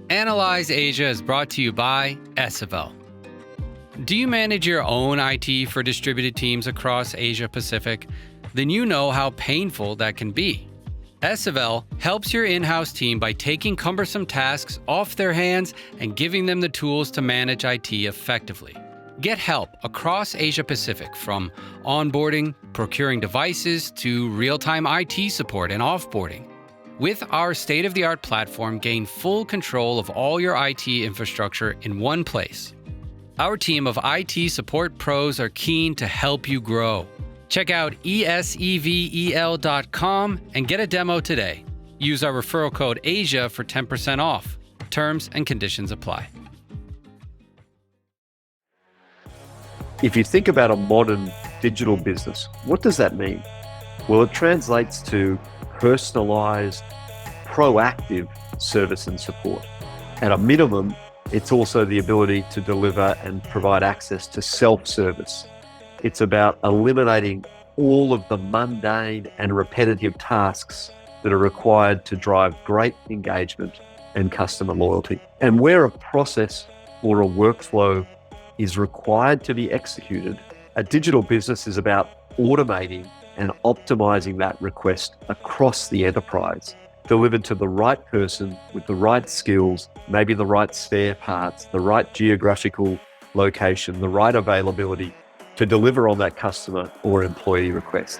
Analyze Asia is brought to you by SFL. Do you manage your own IT for distributed teams across Asia Pacific? Then you know how painful that can be. SFL helps your in-house team by taking cumbersome tasks off their hands and giving them the tools to manage IT effectively. Get help across Asia Pacific, from onboarding, procuring devices, to real-time IT support and offboarding. With our state-of-the-art platform, gain full control of all your IT infrastructure in one place. Our team of IT support pros are keen to help you grow. Check out esevel.com and get a demo today. Use our referral code ASIA for 10% off. Terms and conditions apply. If you think about a modern digital business, what does that mean? Well, it translates to personalized, proactive service and support. At a minimum, it's also the ability to deliver and provide access to self-service. It's about eliminating all of the mundane and repetitive tasks that are required to drive great engagement and customer loyalty. And where a process or a workflow is required to be executed, a digital business is about automating and optimizing that request across the enterprise, delivered to the right person with the right skills, maybe the right spare parts, the right geographical location, the right availability to deliver on that customer or employee request.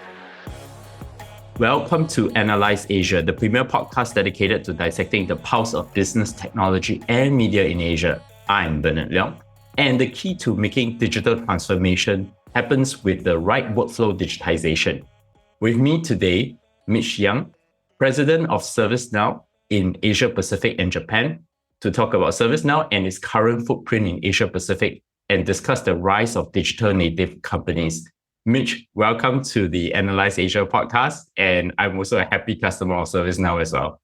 Welcome to Analyze Asia, the premier podcast dedicated to dissecting the pulse of business, technology, and media in Asia. I'm Bernard Leong, and the key to making digital transformation happens with the right workflow digitization. With me today, Mitch Young, President of ServiceNow in Asia Pacific and Japan, to talk about ServiceNow and its current footprint in Asia Pacific and discuss the rise of digital native companies. Mitch, welcome to the Analyze Asia podcast, and I'm also a happy customer of ServiceNow as well.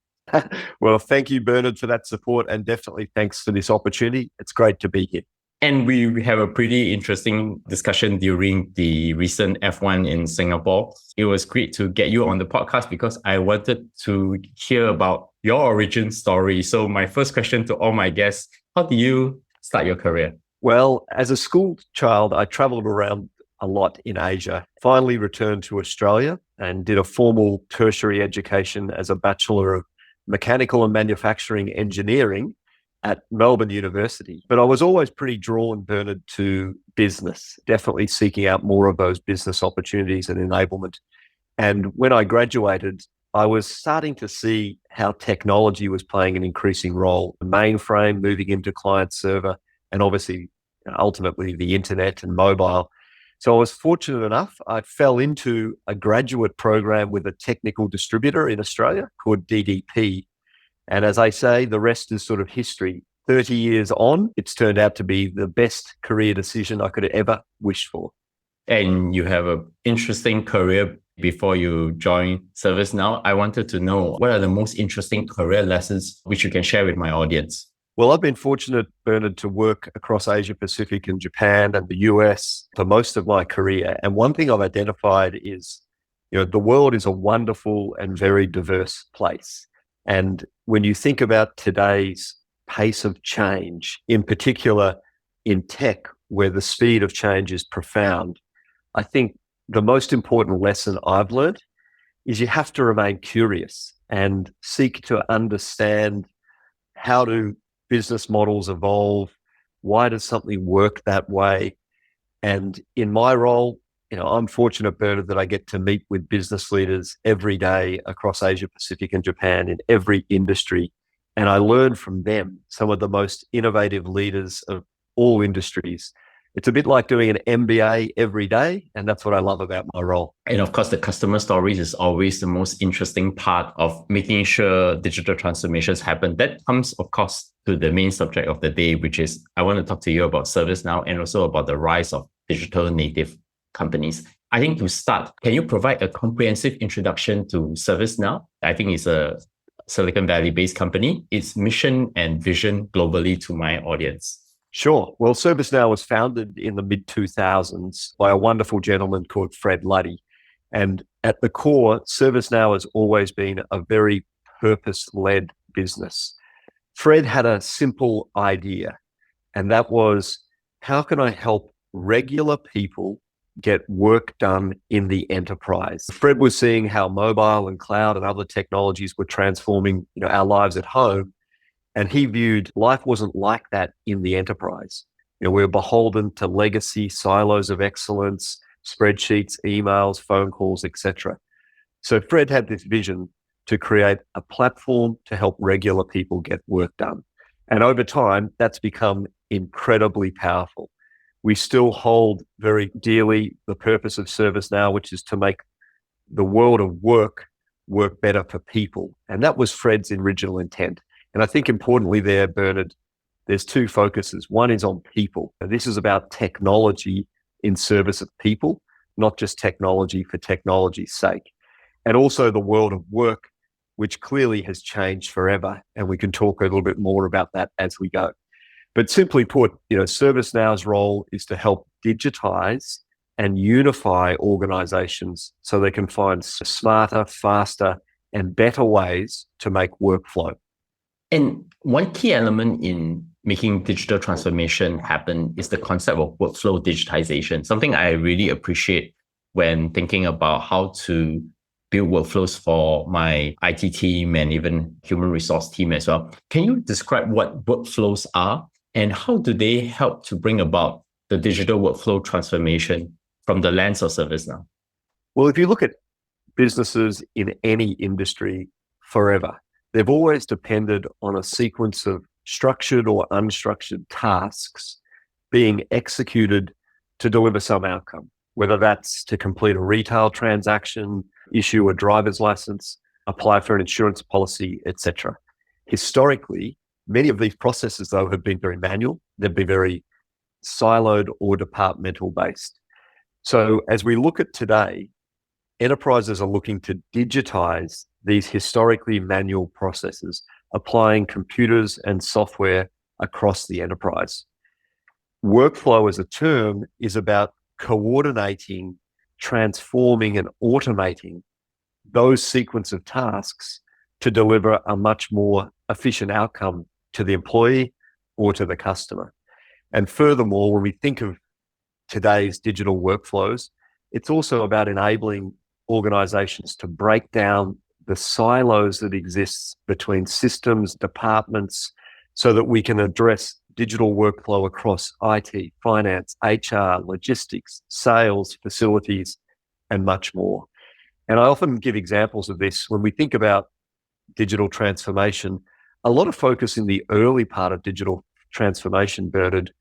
Well, thank you, Bernard, for that support, and definitely thanks for this opportunity. It's great to be here. And we have a pretty interesting discussion during the recent F1 in Singapore. It was great to get you on the podcast because I wanted to hear about your origin story. So my first question to all my guests, how did you start your career? Well, as a school child, I traveled around a lot in Asia, finally returned to Australia and did a formal tertiary education as a Bachelor of Mechanical and Manufacturing Engineering at Melbourne University. But I was always pretty drawn, Bernard, to business, definitely seeking out more of those business opportunities and enablement. And when I graduated, I was starting to see how technology was playing an increasing role, the mainframe moving into client server, and obviously, ultimately, the internet and mobile. So I was fortunate enough, I fell into a graduate program with a technical distributor in Australia called DDP. And as I say, the rest is sort of history. 30 years on, it's turned out to be the best career decision I could have ever wished for. And you have an interesting career before you joined ServiceNow. I wanted to know, what are the most interesting career lessons which you can share with my audience? Well, I've been fortunate, Bernard, to work across Asia Pacific and Japan and the US for most of my career. And one thing I've identified is, the world is a wonderful and very diverse place. And when you think about today's pace of change, in particular in tech, where the speed of change is profound, I think the most important lesson I've learned is you have to remain curious and seek to understand, how do business models evolve? Why does something work that way? And in my role, I'm fortunate, Bernard, that I get to meet with business leaders every day across Asia Pacific and Japan in every industry. And I learn from them, some of the most innovative leaders of all industries. It's a bit like doing an MBA every day, and that's what I love about my role. And of course, the customer stories is always the most interesting part of making sure digital transformations happen. That comes, of course, to the main subject of the day, which is I want to talk to you about ServiceNow and also about the rise of digital native companies. I think to start, can you provide a comprehensive introduction to ServiceNow? I think it's a Silicon Valley-based company, its mission and vision globally to my audience. Sure. Well, ServiceNow was founded in the mid-2000s by a wonderful gentleman called Fred Luddy. And at the core, ServiceNow has always been a very purpose-led business. Fred had a simple idea, and that was, how can I help regular people get work done in the enterprise? Fred was seeing how mobile and cloud and other technologies were transforming, our lives at home. And he viewed life wasn't like that in the enterprise. We were beholden to legacy silos of excellence, spreadsheets, emails, phone calls, etc. So Fred had this vision to create a platform to help regular people get work done. And over time, that's become incredibly powerful. We still hold very dearly the purpose of ServiceNow, which is to make the world of work better for people. And that was Fred's original intent. And I think importantly there, Bernard, there's two focuses. One is on people. And this is about technology in service of people, not just technology for technology's sake. And also the world of work, which clearly has changed forever. And we can talk a little bit more about that as we go. But simply put, ServiceNow's role is to help digitize and unify organizations so they can find smarter, faster, and better ways to make workflow. And one key element in making digital transformation happen is the concept of workflow digitization, something I really appreciate when thinking about how to build workflows for my IT team and even human resource team as well. Can you describe what workflows are and how do they help to bring about the digital workflow transformation from the lens of ServiceNow? Well, if you look at businesses in any industry forever, they've always depended on a sequence of structured or unstructured tasks being executed to deliver some outcome, whether that's to complete a retail transaction, issue a driver's license, apply for an insurance policy, etc. Historically, many of these processes, though, have been very manual. They've been very siloed or departmental based. So as we look at today, enterprises are looking to digitize these historically manual processes, applying computers and software across the enterprise. Workflow as a term is about coordinating, transforming, and automating those sequence of tasks to deliver a much more efficient outcome to the employee or to the customer. And furthermore, when we think of today's digital workflows, it's also about enabling organizations to break down the silos that exist between systems, departments, so that we can address digital workflow across IT, finance, HR, logistics, sales, facilities, and much more. And I often give examples of this when we think about digital transformation. A lot of focus in the early part of digital transformation, Bernard,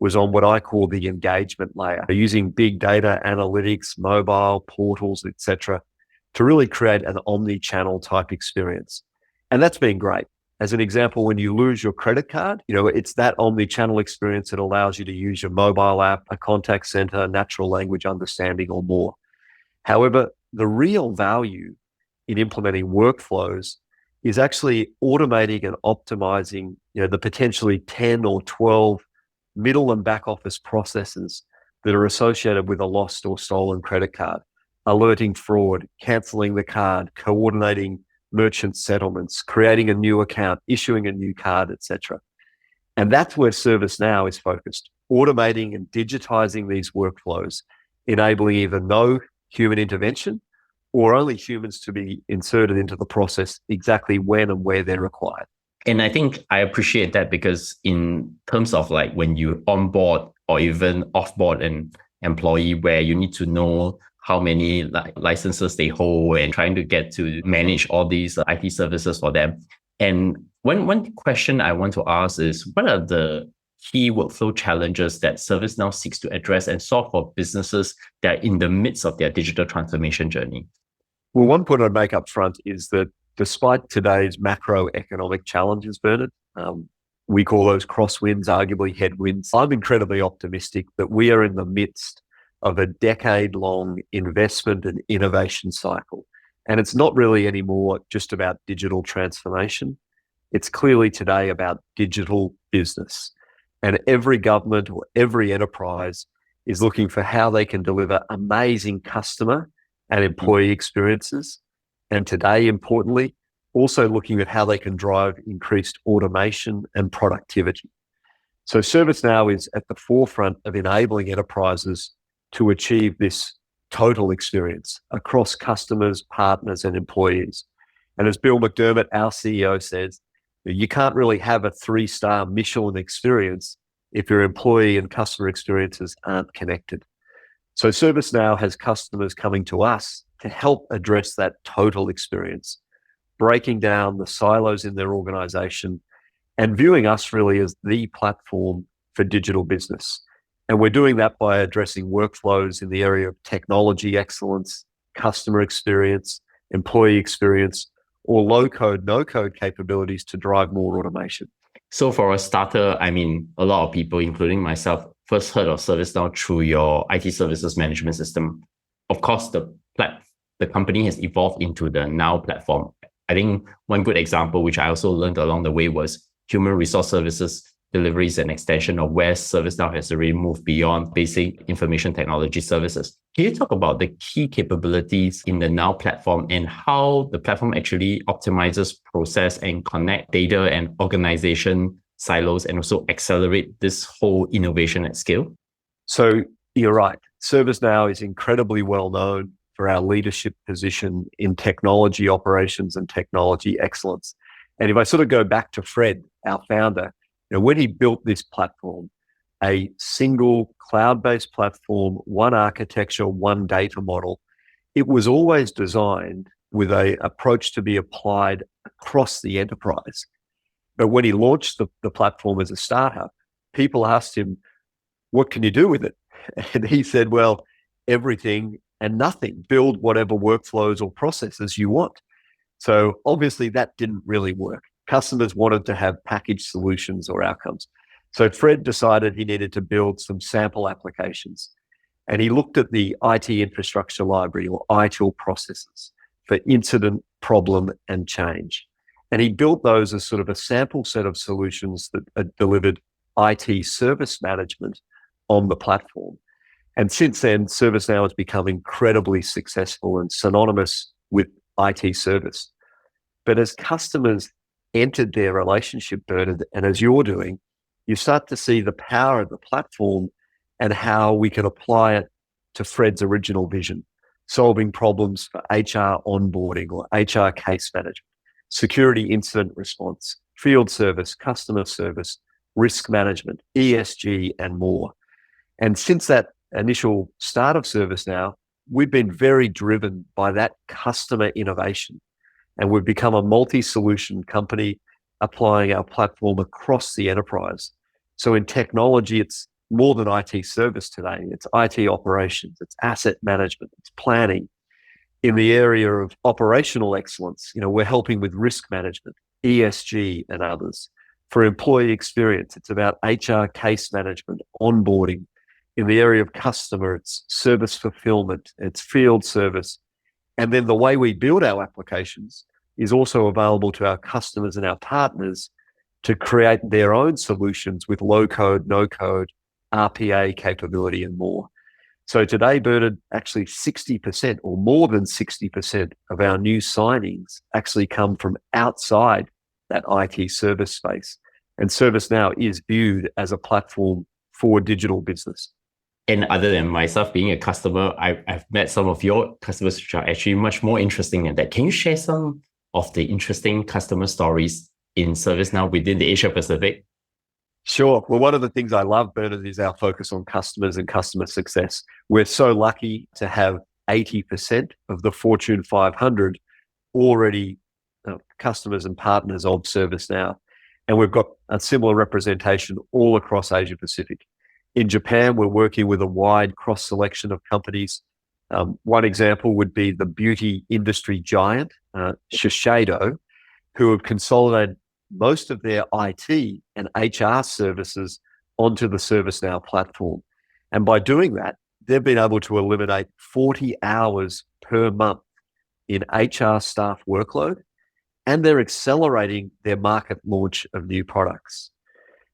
was on what I call the engagement layer, using big data analytics, mobile portals, etc., to really create an omni-channel type experience. And that's been great. As an example, when you lose your credit card, it's that omni-channel experience that allows you to use your mobile app, a contact center, natural language understanding, or more. However, the real value in implementing workflows is actually automating and optimizing, the potentially 10 or 12 middle and back office processes that are associated with a lost or stolen credit card, alerting fraud, canceling the card, coordinating merchant settlements, creating a new account, issuing a new card, etc. And that's where ServiceNow is focused, automating and digitizing these workflows, enabling either no human intervention or only humans to be inserted into the process exactly when and where they're required. And I think I appreciate that because in terms of like when you onboard or even offboard an employee where you need to know how many licenses they hold and trying to get to manage all these IT services for them. And one question I want to ask is, what are the key workflow challenges that ServiceNow seeks to address and solve for businesses that are in the midst of their digital transformation journey? Well, one point I'd make up front is that despite today's macroeconomic challenges, Bernard, we call those crosswinds, arguably headwinds. I'm incredibly optimistic that we are in the midst of a decade-long investment and innovation cycle. And it's not really anymore just about digital transformation. It's clearly today about digital business. And every government or every enterprise is looking for how they can deliver amazing customer and employee experiences. And today, importantly, also looking at how they can drive increased automation and productivity. So ServiceNow is at the forefront of enabling enterprises to achieve this total experience across customers, partners, and employees. And as Bill McDermott, our CEO, says, you can't really have a 3-star Michelin experience if your employee and customer experiences aren't connected. So ServiceNow has customers coming to us to help address that total experience, breaking down the silos in their organization and viewing us really as the platform for digital business. And we're doing that by addressing workflows in the area of technology excellence, customer experience, employee experience, or low-code, no-code capabilities to drive more automation. So for a starter, I mean, a lot of people, including myself, first heard of ServiceNow through your IT services management system. Of course, the company has evolved into the Now platform. I think one good example, which I also learned along the way, was human resource services delivery is an extension of where ServiceNow has already moved beyond basic information technology services. Can you talk about the key capabilities in the Now platform and how the platform actually optimizes process and connect data and organization silos and also accelerate this whole innovation at scale? So you're right. ServiceNow is incredibly well known for our leadership position in technology operations and technology excellence. And if I sort of go back to Fred, our founder, when he built this platform, a single cloud-based platform, one architecture, one data model, it was always designed with an approach to be applied across the enterprise. But when he launched the platform as a startup, people asked him, what can you do with it? And he said, well, everything and nothing. Build whatever workflows or processes you want. So obviously that didn't really work. Customers wanted to have packaged solutions or outcomes. So Fred decided he needed to build some sample applications. And he looked at the IT infrastructure library, or ITIL processes, for incident, problem, and change. And he built those as sort of a sample set of solutions that delivered IT service management on the platform. And since then, ServiceNow has become incredibly successful and synonymous with IT service. But as customers entered their relationship, Bernard, and as you're doing, you start to see the power of the platform and how we can apply it to Fred's original vision, solving problems for HR onboarding or HR case management, security incident response, field service, customer service, risk management, ESG, and more. And since that initial start of ServiceNow, we've been very driven by that customer innovation. And we've become a multi-solution company applying our platform across the enterprise. So in technology, it's more than IT service today. It's IT operations, it's asset management, it's planning. In the area of operational excellence, we're helping with risk management, ESG, and others. For employee experience, it's about HR case management, onboarding. In the area of customer, it's service fulfillment, it's field service. And then the way we build our applications is also available to our customers and our partners to create their own solutions with low code, no code, RPA capability, and more. So today, Bernard, actually 60% or more than 60% of our new signings actually come from outside that IT service space. And ServiceNow is viewed as a platform for digital business. And other than myself being a customer, I've met some of your customers which are actually much more interesting than that. Can you share some of the interesting customer stories in ServiceNow within the Asia Pacific? Sure. Well, one of the things I love, Bernard, is our focus on customers and customer success. We're so lucky to have 80% of the Fortune 500 already customers and partners of ServiceNow. And we've got a similar representation all across Asia Pacific. In Japan, we're working with a wide cross-selection of companies. One example would be the beauty industry giant, Shiseido, who have consolidated most of their IT and HR services onto the ServiceNow platform. And by doing that, they've been able to eliminate 40 hours per month in HR staff workload, and they're accelerating their market launch of new products.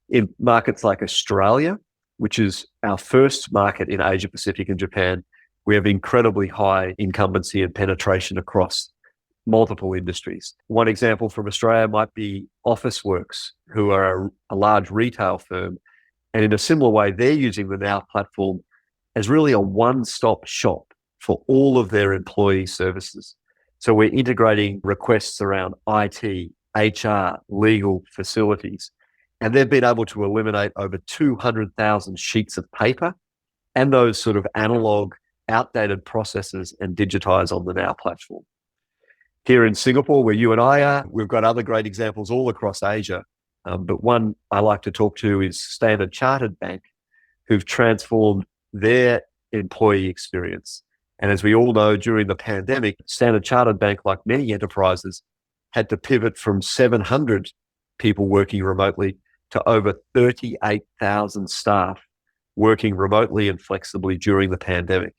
In markets like Australia, which is our first market in Asia Pacific and Japan, we have incredibly high incumbency and penetration across multiple industries. One example from Australia might be Officeworks, who are a large retail firm. And in a similar way, they're using the Now platform as really a one-stop shop for all of their employee services. So we're integrating requests around IT, HR, legal, facilities, and they've been able to eliminate over 200,000 sheets of paper and those sort of analog, outdated processes and digitize on the Now platform. Here in Singapore, where you and I are, we've got other great examples all across Asia. But one I like to talk to is Standard Chartered Bank, who've transformed their employee experience. And as we all know, during the pandemic, Standard Chartered Bank, like many enterprises, had to pivot from 700 people working remotely to over 38,000 staff working remotely and flexibly during the pandemic.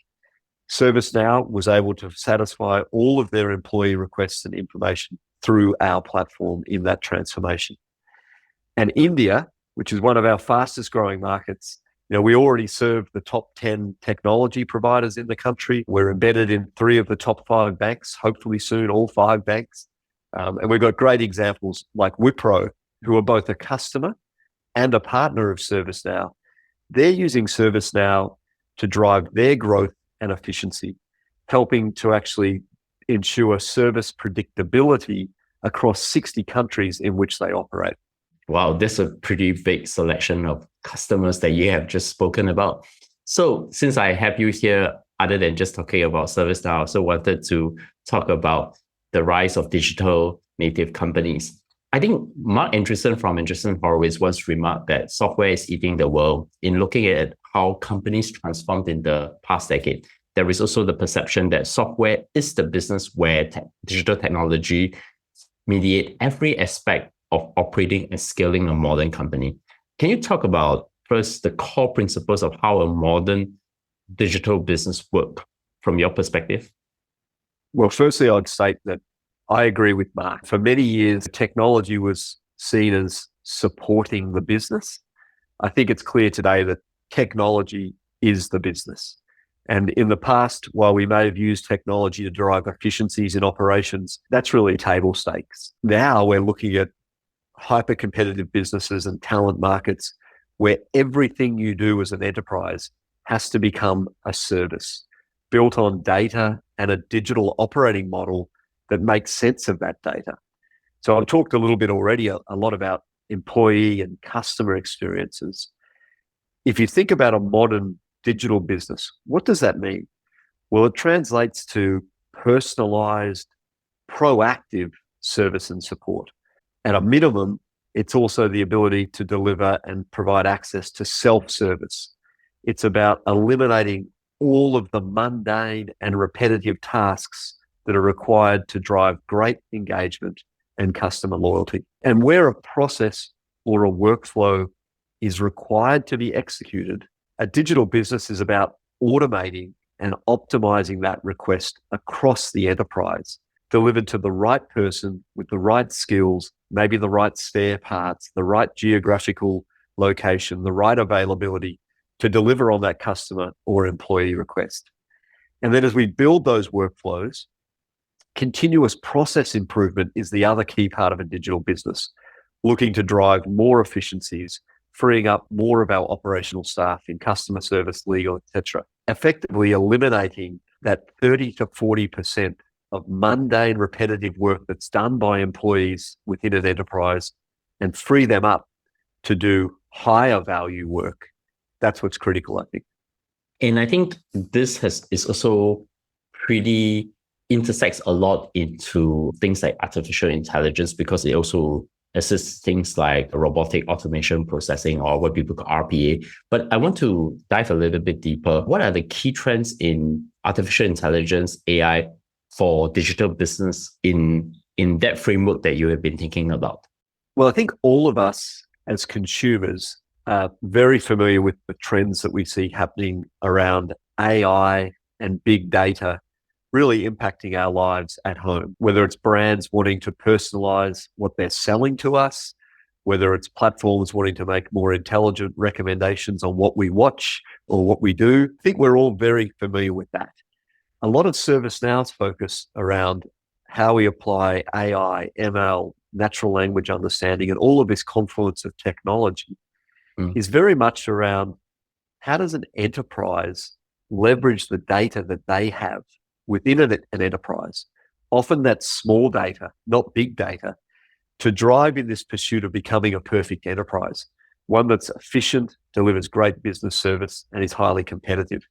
ServiceNow was able to satisfy all of their employee requests and information through our platform in that transformation. And India, which is one of our fastest growing markets, we already serve the top 10 technology providers in the country. We're embedded in 3 of the top 5 banks, hopefully soon all 5 banks. And we've got great examples like Wipro, who are both a customer and a partner of ServiceNow. They're using ServiceNow to drive their growth and efficiency, helping to actually ensure service predictability across 60 countries in which they operate. Wow, that's a pretty big selection of customers that you have just spoken about. So since I have you here, other than just talking about ServiceNow, I also wanted to talk about the rise of digital native companies. I think Mark Andreessen from Andreessen Horowitz once remarked that software is eating the world. In looking at how companies transformed in the past decade, there is also the perception that software is the business where digital technology mediate every aspect of operating and scaling a modern company. Can you talk about first the core principles of how a modern digital business work from your perspective? Well, firstly, I'd state that I agree with Mark. For many years, technology was seen as supporting the business. I think it's clear today that technology is the business. And in the past, while we may have used technology to drive efficiencies in operations, that's really table stakes. Now we're looking at hyper-competitive businesses and talent markets where everything you do as an enterprise has to become a service built on data and a digital operating model that makes sense of that data. So I've talked a little bit already, a lot about employee and customer experiences. If you think about a modern digital business, what does that mean? Well, it translates to personalized, proactive service and support. At a minimum, it's also the ability to deliver and provide access to self-service. It's about eliminating all of the mundane and repetitive tasks that are required to drive great engagement and customer loyalty. And where a process or a workflow is required to be executed, a digital business is about automating and optimizing that request across the enterprise, delivered to the right person with the right skills, maybe the right spare parts, the right geographical location, the right availability to deliver on that customer or employee request. And then as we build those workflows, continuous process improvement is the other key part of a digital business, looking to drive more efficiencies, freeing up more of our operational staff in customer service, legal, etc., effectively eliminating that 30 to 40% of mundane, repetitive work that's done by employees within an enterprise and free them up to do higher value work. That's what's critical, I think. And I think this is also pretty intersects a lot into things like artificial intelligence, because it also assists things like robotic automation processing, or what people call RPA. But I want to dive a little bit deeper. What are the key trends in artificial intelligence, AI, for digital business in that framework that you have been thinking about? Well, I think all of us as consumers are very familiar with the trends that we see happening around AI and big data really impacting our lives at home, whether it's brands wanting to personalize what they're selling to us, whether it's platforms wanting to make more intelligent recommendations on what we watch or what we do. I think we're all very familiar with that. A lot of ServiceNow's focus around how we apply AI, ML, natural language understanding, and all of this confluence of technology is very much around how does an enterprise leverage the data that they have within an enterprise, often that's small data, not big data, to drive in this pursuit of becoming a perfect enterprise, one that's efficient, delivers great business service, and is highly competitive.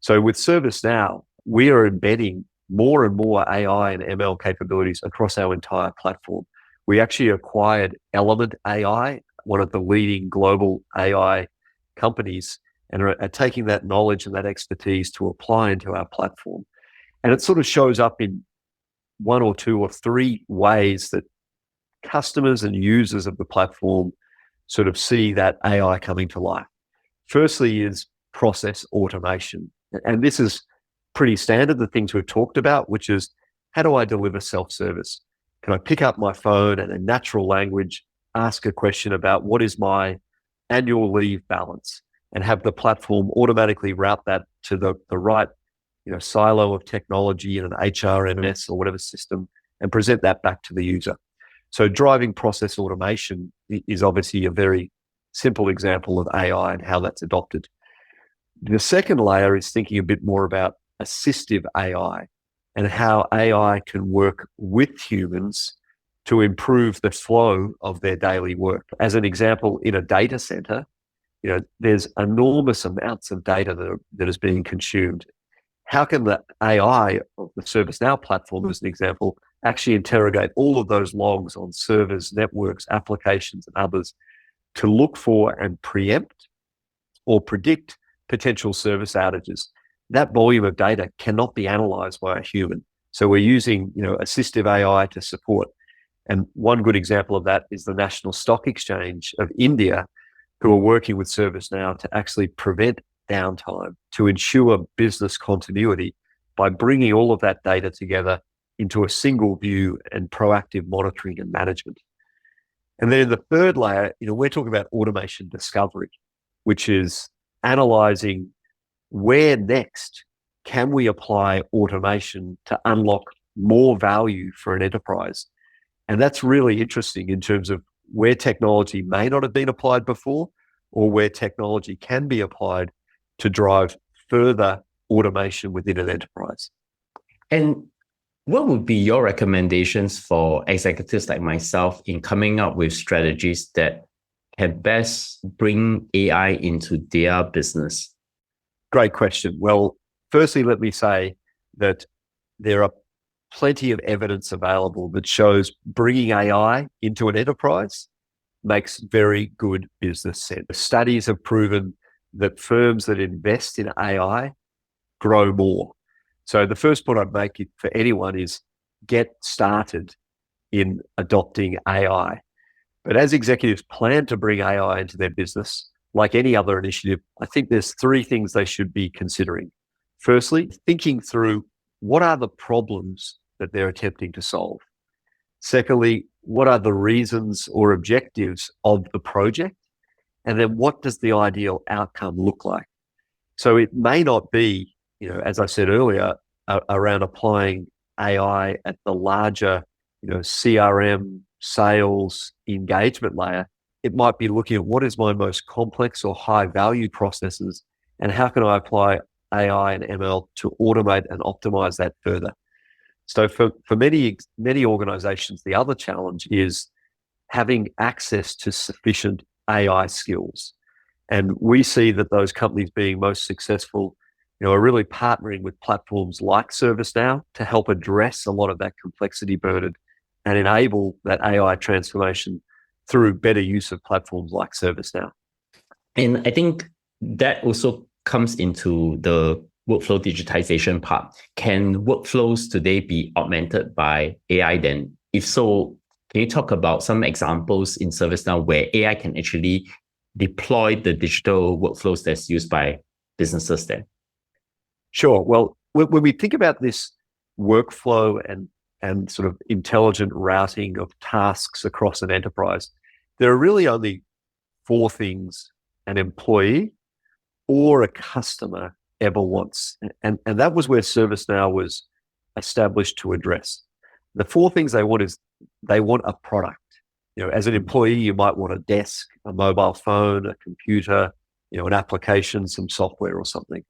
So with ServiceNow, we are embedding more and more AI and ML capabilities across our entire platform. We actually acquired Element AI, one of the leading global AI companies, and are taking that knowledge and that expertise to apply into our platform. And it sort of shows up in one or two or three ways that customers and users of the platform sort of see that AI coming to life. Firstly is process automation. And this is pretty standard, the things we've talked about, which is how do I deliver self-service? Can I pick up my phone and in natural language, ask a question about what is my annual leave balance and have the platform automatically route that to the right silo of technology in an HRMS or whatever system and present that back to the user. So driving process automation is obviously a very simple example of AI and how that's adopted. The second layer is thinking a bit more about assistive AI and how AI can work with humans to improve the flow of their daily work. As an example, in a data center, there's enormous amounts of data that is being consumed. How can the AI of the ServiceNow platform, as an example, actually interrogate all of those logs on servers, networks, applications, and others to look for and preempt or predict potential service outages? That volume of data cannot be analyzed by a human. So we're using, assistive AI to support. And one good example of that is the National Stock Exchange of India, who are working with ServiceNow to actually prevent downtime, to ensure business continuity by bringing all of that data together into a single view and proactive monitoring and management. And then in the third layer, we're talking about automation discovery, which is analyzing where next can we apply automation to unlock more value for an enterprise. And that's really interesting in terms of where technology may not have been applied before or where technology can be applied to drive further automation within an enterprise. And what would be your recommendations for executives like myself in coming up with strategies that can best bring AI into their business? Great question. Well, firstly, let me say that there are plenty of evidence available that shows bringing AI into an enterprise makes very good business sense. Studies have proven that firms that invest in AI grow more. So the first point I'd make for anyone is get started in adopting AI. But as executives plan to bring AI into their business, like any other initiative, I think there's three things they should be considering. Firstly, thinking through what are the problems that they're attempting to solve. Secondly, what are the reasons or objectives of the project? And then what does the ideal outcome look like? So it may not be, as I said earlier, around applying AI at the larger, CRM, sales, engagement layer. It might be looking at what is my most complex or high value processes and how can I apply AI and ML to automate and optimize that further. So for many organizations, the other challenge is having access to sufficient AI skills. And we see that those companies being most successful, are really partnering with platforms like ServiceNow to help address a lot of that complexity burden and enable that AI transformation through better use of platforms like ServiceNow. And I think that also comes into the workflow digitization part. Can workflows today be augmented by AI then? If so, can you talk about some examples in ServiceNow where AI can actually deploy the digital workflows that's used by businesses there? Sure. Well, when we think about this workflow and sort of intelligent routing of tasks across an enterprise, there are really only four things an employee or a customer ever wants. And that was where ServiceNow was established to address. The four things they want is they want a product. As an employee, you might want a desk, a mobile phone, a computer, an application, some software or something.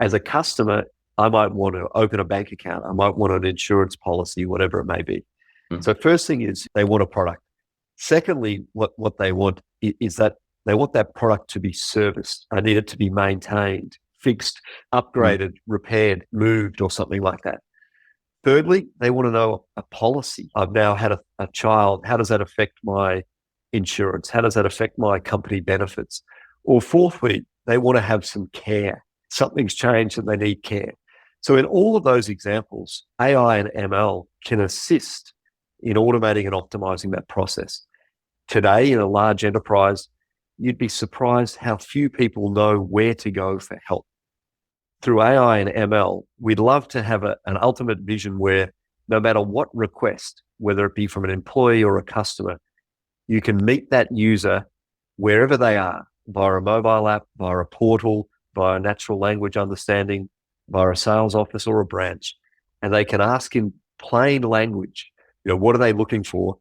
As a customer, I might want to open a bank account. I might want an insurance policy, whatever it may be. So first thing is they want a product. Secondly, what they want is that they want that product to be serviced. I need it to be maintained, fixed, upgraded, repaired, moved, or something like that. Thirdly, they want to know a policy. I've now had a child. How does that affect my insurance? How does that affect my company benefits? Or fourthly, they want to have some care. Something's changed and they need care. So in all of those examples, AI and ML can assist in automating and optimizing that process. Today, in a large enterprise, you'd be surprised how few people know where to go for help. Through AI and ML, we'd love to have an ultimate vision where no matter what request, whether it be from an employee or a customer, you can meet that user wherever they are, via a mobile app, via a portal, via natural language understanding, via a sales office or a branch, and they can ask in plain language, what are they looking for?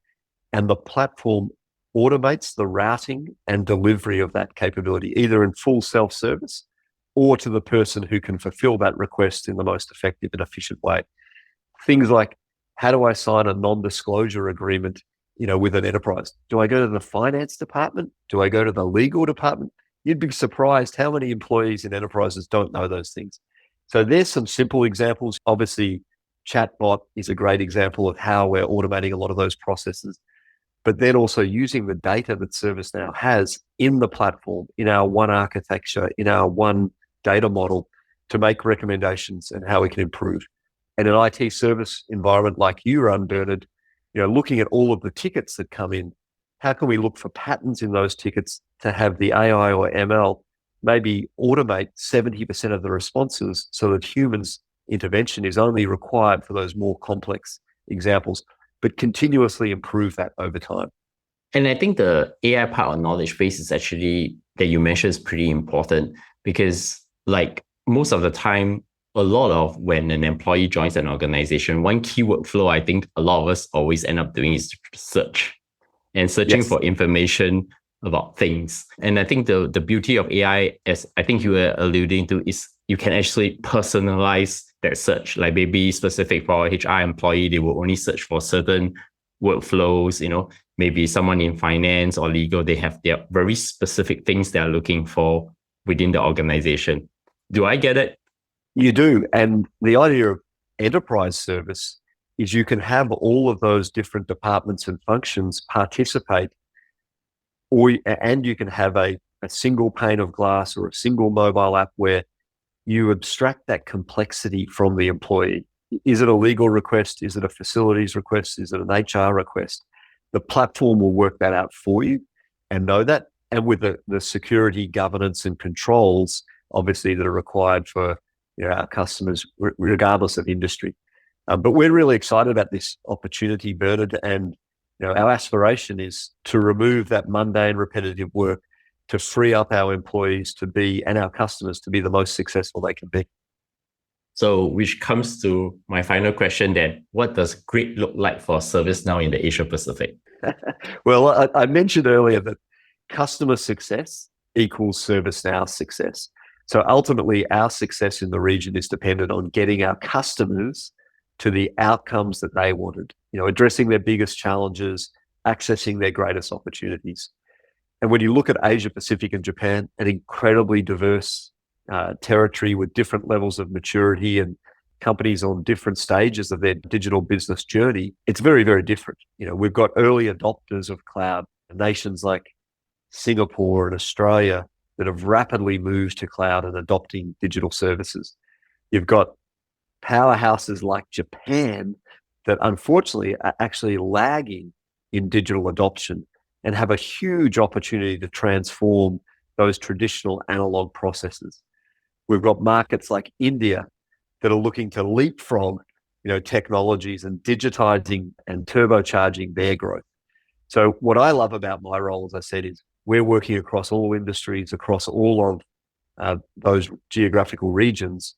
And the platform automates the routing and delivery of that capability, either in full self-service or to the person who can fulfill that request in the most effective and efficient way. Things like, how do I sign a non-disclosure agreement, with an enterprise? Do I go to the finance department? Do I go to the legal department? You'd be surprised how many employees in enterprises don't know those things. So there's some simple examples. Obviously, chatbot is a great example of how we're automating a lot of those processes, but then also using the data that ServiceNow has in the platform, in our one architecture, in our one data model to make recommendations and how we can improve. And an IT service environment like you run, Bernard, looking at all of the tickets that come in, how can we look for patterns in those tickets to have the AI or ML maybe automate 70% of the responses so that humans intervention is only required for those more complex examples, but continuously improve that over time. And I think the AI part of knowledge base is actually that you mentioned is pretty important because like most of the time, a lot of when an employee joins an organization, one key workflow I think a lot of us always end up doing is search and searching for information about things. And I think the beauty of AI, as I think you were alluding to, is you can actually personalize that search. Like maybe specific for a HR employee, they will only search for certain workflows, maybe someone in finance or legal, they have their very specific things they are looking for within the organization. Do I get it? You do. And the idea of enterprise service is you can have all of those different departments and functions participate, and you can have a single pane of glass or a single mobile app where you abstract that complexity from the employee. Is it a legal request? Is it a facilities request? Is it an HR request? The platform will work that out for you and know that. And with the security, governance, and controls, obviously, that are required for our customers, regardless of industry. But we're really excited about this opportunity, Bernard, and our aspiration is to remove that mundane, repetitive work, to free up our employees and our customers to be the most successful they can be. So, which comes to my final question then, what does great look like for ServiceNow in the Asia Pacific? Well, I mentioned earlier that customer success equals ServiceNow success. So ultimately, our success in the region is dependent on getting our customers to the outcomes that they wanted, addressing their biggest challenges, accessing their greatest opportunities. And when you look at Asia Pacific and Japan, an incredibly diverse territory with different levels of maturity and companies on different stages of their digital business journey, it's very, very different. We've got early adopters of cloud, nations like Singapore and Australia that have rapidly moved to cloud and adopting digital services. You've got powerhouses like Japan that unfortunately are actually lagging in digital adoption and have a huge opportunity to transform those traditional analog processes. We've got markets like India that are looking to leapfrog, technologies and digitizing and turbocharging their growth. So what I love about my role, as I said, is we're working across all industries, across all of those geographical regions,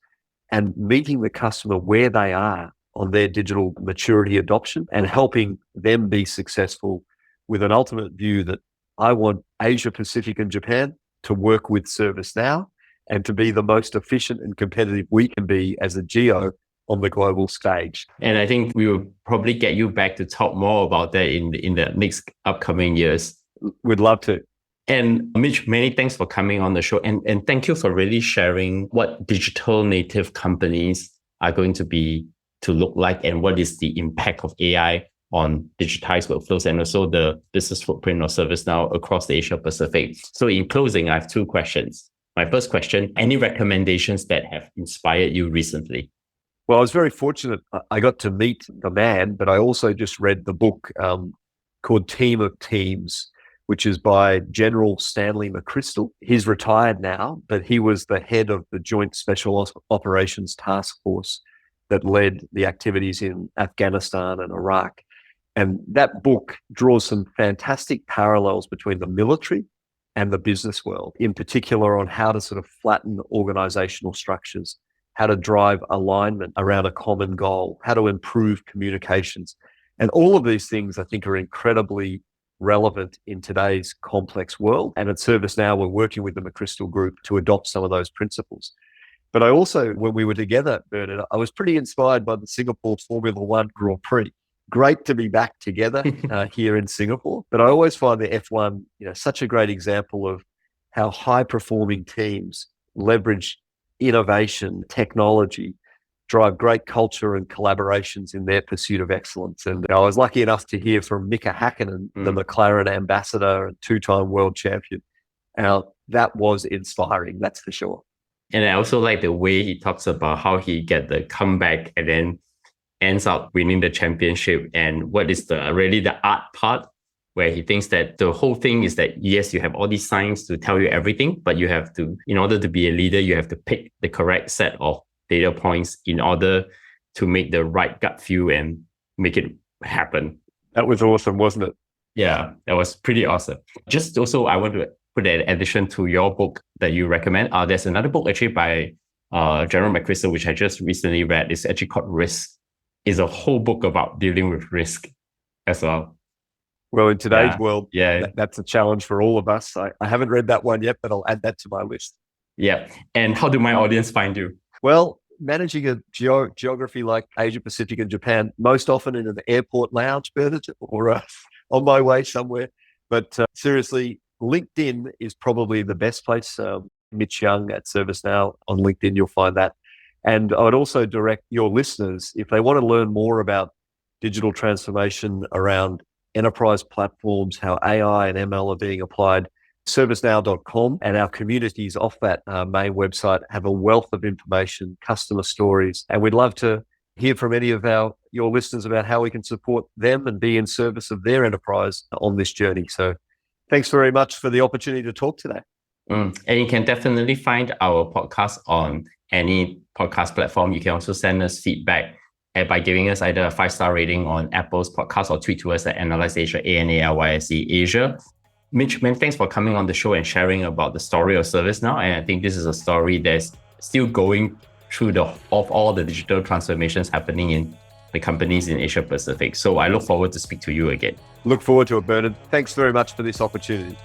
and meeting the customer where they are on their digital maturity adoption and helping them be successful with an ultimate view that I want Asia Pacific and Japan to work with ServiceNow and to be the most efficient and competitive we can be as a geo on the global stage. And I think we will probably get you back to talk more about that in the next upcoming years. We'd love to. And Mitch, many thanks for coming on the show. And thank you for really sharing what digital native companies are going to look like and what is the impact of AI on digitized workflows and also the business footprint of ServiceNow across the Asia Pacific. So in closing, I have two questions. My first question, any recommendations that have inspired you recently? Well, I was very fortunate. I got to meet the man, but I also just read the book called Team of Teams, which is by General Stanley McChrystal. He's retired now, but he was the head of the Joint Special Operations Task Force that led the activities in Afghanistan and Iraq. And that book draws some fantastic parallels between the military and the business world, in particular on how to sort of flatten organizational structures, how to drive alignment around a common goal, how to improve communications. And all of these things, I think, are incredibly relevant in today's complex world. And at ServiceNow, we're working with the McChrystal Group to adopt some of those principles. But I also, when we were together, Bernard, I was pretty inspired by the Singapore Formula One Grand Prix. Great to be back together here in Singapore. But I always find the F1, such a great example of how high-performing teams leverage innovation, technology, drive great culture and collaborations in their pursuit of excellence. And I was lucky enough to hear from Mika Hakkinen, the McLaren ambassador and two-time world champion. That was inspiring, that's for sure. And I also like the way he talks about how he get the comeback and then ends up winning the championship, and what is really the art part, where he thinks that the whole thing is that, yes, you have all these signs to tell you everything, but you have to, in order to be a leader, you have to pick the correct set of data points in order to make the right gut feel and make it happen. That was awesome, wasn't it? Yeah, that was pretty awesome. Just also, I want to put an addition to your book that you recommend. There's another book actually by General McChrystal, which I just recently read. It's actually called Risk. It's a whole book about dealing with risk as well. Well, in today's world, yeah, that's a challenge for all of us. I haven't read that one yet, but I'll add that to my list. Yeah. And how do my audience find you? Well, managing a geography like Asia Pacific and Japan, most often in an airport lounge, Bernard, or on my way somewhere. But seriously, LinkedIn is probably the best place. Mitch Young at ServiceNow on LinkedIn, you'll find that. And I would also direct your listeners, if they want to learn more about digital transformation around enterprise platforms, how AI and ML are being applied, ServiceNow.com and our communities off that main website have a wealth of information, customer stories, and we'd love to hear from any of your listeners about how we can support them and be in service of their enterprise on this journey. So thanks very much for the opportunity to talk today. And you can definitely find our podcast on any podcast platform. You can also send us feedback by giving us either a 5-star rating on Apple's podcast or tweet to us at Analyze Asia, ANALYSE Asia. Mitch, man, thanks for coming on the show and sharing about the story of ServiceNow. And I think this is a story that's still going through of all the digital transformations happening in the companies in Asia Pacific. So I look forward to speak to you again. Look forward to it, Bernard. Thanks very much for this opportunity.